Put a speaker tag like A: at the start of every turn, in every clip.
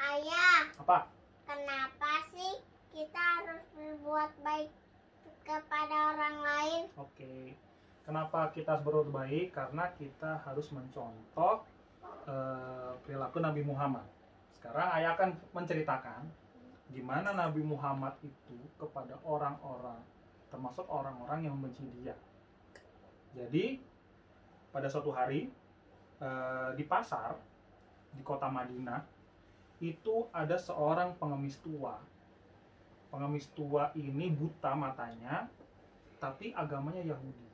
A: Ayah,
B: Apa?
A: kenapa sih kita harus berbuat baik kepada orang lain?
B: Oke. Kenapa kita harus berbuat baik? Karena kita harus mencontoh perilaku Nabi Muhammad. Sekarang ayah akan menceritakan gimana Nabi Muhammad itu kepada orang-orang, termasuk orang-orang yang membenci dia. Jadi pada suatu hari di pasar di kota Madinah itu ada seorang pengemis tua. Pengemis tua ini buta matanya, tapi agamanya Yahudi.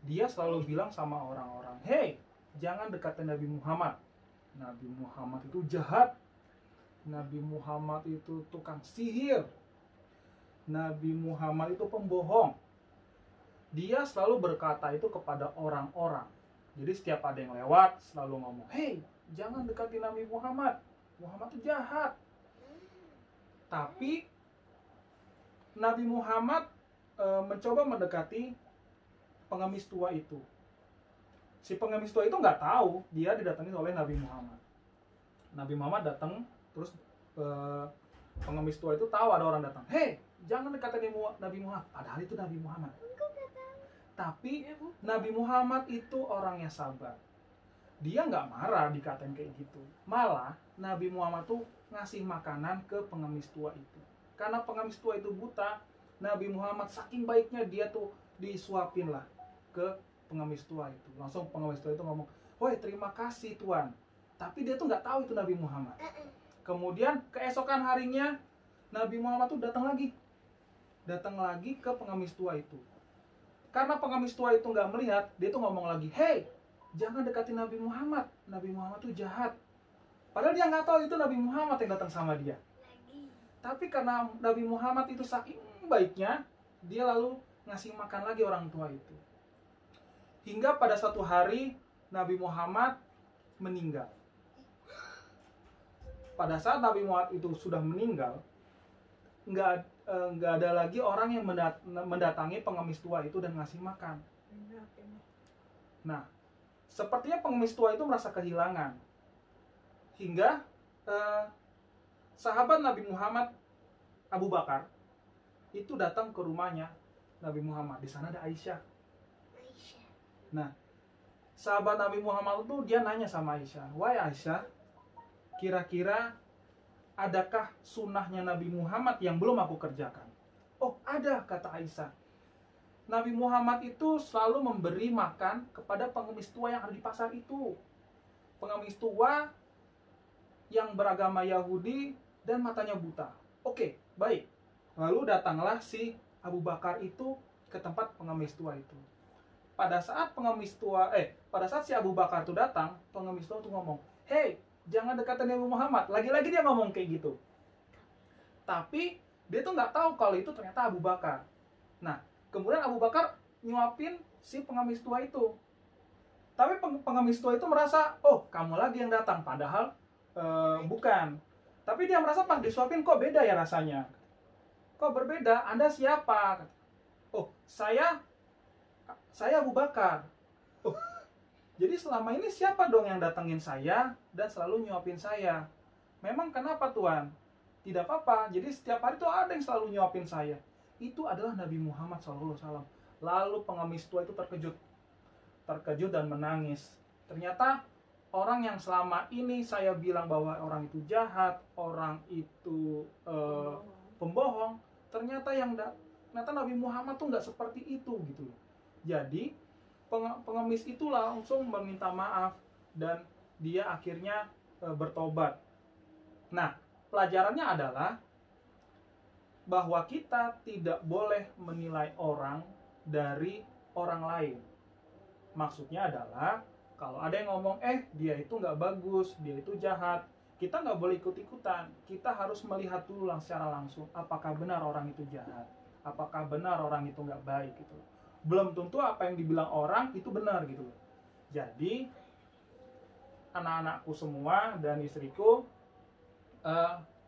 B: Dia selalu bilang sama orang-orang, "Hei, jangan dekati Nabi Muhammad. Nabi Muhammad itu jahat. Nabi Muhammad itu tukang sihir. Nabi Muhammad itu pembohong." Dia selalu berkata itu kepada orang-orang. Jadi setiap ada yang lewat selalu ngomong, "Hei, jangan dekati Nabi Muhammad. Muhammad itu jahat." Tapi Nabi Muhammad mencoba mendekati pengemis tua itu. Si pengemis tua itu nggak tahu dia didatangi oleh Nabi Muhammad. Nabi Muhammad datang, terus pengemis tua itu tahu ada orang datang. "Hei, jangan dekati Nabi Muhammad." Padahal itu Nabi Muhammad. Tapi Nabi Muhammad itu orangnya sabar. Dia nggak marah dikatain kayak gitu. Malah Nabi Muhammad tuh ngasih makanan ke pengemis tua itu. Karena pengemis tua itu buta, Nabi Muhammad saking baiknya dia tuh disuapin lah ke pengemis tua itu. Langsung pengemis tua itu ngomong, "Woi, terima kasih Tuan." Tapi dia tuh nggak tahu itu Nabi Muhammad. Kemudian keesokan harinya Nabi Muhammad tuh datang lagi ke pengemis tua itu. Karena pengemis tua itu nggak melihat, dia tuh ngomong lagi, "Hei, jangan dekati Nabi Muhammad. Nabi Muhammad tuh jahat." Padahal dia nggak tahu itu Nabi Muhammad yang datang sama dia. Tapi karena Nabi Muhammad itu saking baiknya, dia lalu ngasih makan lagi orang tua itu. Hingga pada suatu hari Nabi Muhammad meninggal. Pada saat Nabi Muhammad itu sudah meninggal, nggak ada lagi orang yang mendatangi pengemis tua itu dan ngasih makan. Nah, sepertinya pengemis tua itu merasa kehilangan. Hingga sahabat Nabi Muhammad, Abu Bakar, itu datang ke rumahnya Nabi Muhammad. Di sana ada Aisyah. Nah, sahabat Nabi Muhammad itu dia nanya sama Aisyah, "Wahai Aisyah, kira-kira adakah sunnahnya Nabi Muhammad yang belum aku kerjakan?" "Oh, ada," kata Aisyah. "Nabi Muhammad itu selalu memberi makan kepada pengemis tua yang ada di pasar itu. Pengemis tua yang beragama Yahudi dan matanya buta." "Oke, baik." Lalu datanglah si Abu Bakar itu ke tempat pengemis tua itu. Pada saat si Abu Bakar itu datang, pengemis tua itu ngomong, "Hei, jangan dekati Nabi Muhammad." Lagi-lagi dia ngomong kayak gitu. Tapi dia tuh nggak tahu kalau itu ternyata Abu Bakar. Nah, kemudian Abu Bakar nyuapin si pengemis tua itu. Tapi pengemis tua itu merasa, "Oh, kamu lagi yang datang." Padahal bukan. Tapi dia merasa pas disuapin, kok beda ya rasanya. "Kok berbeda? Anda siapa?" "Oh, saya Abu Bakar." "Oh, jadi selama ini siapa dong yang datengin saya dan selalu nyuapin saya?" "Memang kenapa Tuan?" "Tidak apa-apa, jadi setiap hari tuh ada yang selalu nyuapin saya." Itu adalah Nabi Muhammad SAW. Lalu pengemis tua itu terkejut dan menangis. Ternyata orang yang selama ini saya bilang bahwa orang itu jahat, orang itu pembohong, ternyata Nabi Muhammad tuh nggak seperti itu gitu. Jadi pengemis itu langsung meminta maaf dan dia akhirnya bertobat. Nah, pelajarannya adalah bahwa kita tidak boleh menilai orang dari orang lain. Maksudnya adalah kalau ada yang ngomong, dia itu nggak bagus, dia itu jahat, kita nggak boleh ikut-ikutan. Kita harus melihat dulu secara langsung apakah benar orang itu jahat, apakah benar orang itu nggak baik gitu. Belum tentu apa yang dibilang orang itu benar gitu. Jadi anak-anakku semua dan istriku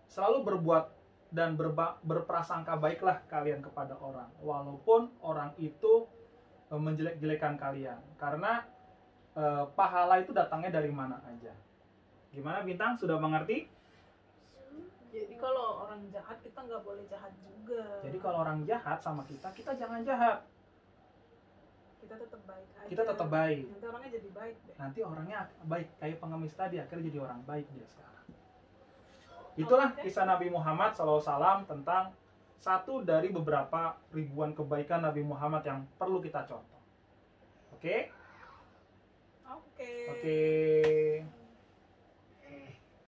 B: selalu berbuat dan berprasangka baiklah kalian kepada orang, walaupun orang itu menjelek-jelekan kalian, karena pahala itu datangnya dari mana aja. Gimana Bintang, sudah mengerti?
C: Jadi kalau orang jahat kita nggak boleh jahat juga.
B: Jadi kalau orang jahat sama kita, kita jangan jahat.
C: Kita tetap baik aja.
B: Kita tetap baik.
C: Nanti orangnya jadi baik deh.
B: Nanti orangnya baik, kayak pengemis tadi, akhirnya jadi orang baik dia sekarang. Itulah kisah Nabi Muhammad SAW tentang satu dari beberapa ribuan kebaikan Nabi Muhammad yang perlu kita contoh. Oke?
C: Oke.
B: Oke.